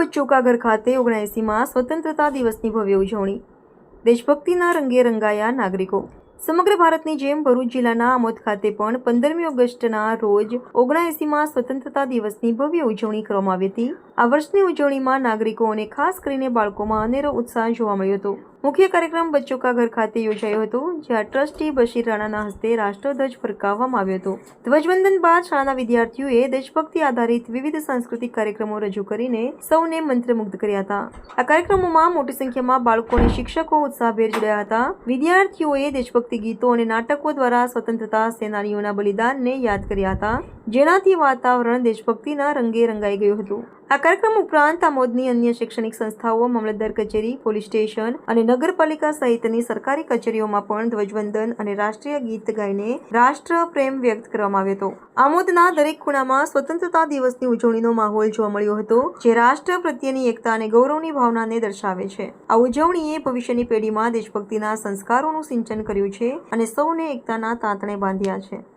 બચ્ચોકાગર ખાતે 79માં સ્વતંત્રતા દિવસની ભવ્ય ઉજવણી. દેશભક્તિના રંગે રંગાયા નાગરિકો. સમગ્ર ભારતની જેમ ભરૂચ જિલ્લાના આમોદ ખાતે પણ 15મી ઓગસ્ટના રોજ 79માં સ્વતંત્રતા દિવસની ભવ્ય ઉજવણી કરવામાં આવી હતી. આ વર્ષની ઉજવણીમાં નાગરિકો અને ખાસ કરીને બાળકોમાં અનેરો ઉત્સાહ જોવા મળ્યો હતો. મુખ્ય કાર્યક્રમ બચ્ચોકાગર ખાતે યોજાયો હતો, જ્યાં ટ્રસ્ટી બશીર રાણાના હસ્તે રાષ્ટ્રધ્વજ ફરકાવવામાં આવ્યો હતો. ધ્વજવંદન બાદ શાળાના વિદ્યાર્થીઓએ દેશભક્તિ આધારિત વિવિધ સાંસ્કૃતિક કાર્યક્રમો રજૂ કરીને સૌને મંત્રમુગ્ધ કર્યા હતા. આ કાર્યક્રમોમાં મોટી સંખ્યામાં બાળકો અને શિક્ષકો ઉત્સાહભેર જોડાયા હતા. વિદ્યાર્થીઓએ દેશભક્તિ ગીતો અને નાટકો દ્વારા સ્વતંત્રતા સેનાનીઓના બલિદાનને યાદ કર્યા હતા, જેનાથી વાતાવરણ દેશભક્તિના રંગે રંગાઈ ગયું હતું. આ કાર્યક્રમ ઉપરાંત આમોદની અન્ય શૈક્ષણિક સંસ્થાઓ, મામલતદાર કચેરી, પોલીસ સ્ટેશન અને નગરપાલિકા સહિતની સરકારી કચેરીઓમાં પણ ધ્વજવંદન અને રાષ્ટ્રીય ગીત ગાઈને રાષ્ટ્ર પ્રેમ વ્યક્ત કરવામાં આવ્યો હતો. આમોદના દરેક ખૂણામાં સ્વતંત્રતા દિવસની ઉજવણીનો માહોલ જોવા મળ્યો હતો, જે રાષ્ટ્ર પ્રત્યેની એકતા અને ગૌરવની ભાવનાને દર્શાવે છે. આ ઉજવણીએ ભવિષ્યની પેઢીમાં દેશભક્તિના સંસ્કારોનું સિંચન કર્યું છે અને સૌને એકતાના તાંતણે બાંધ્યા છે.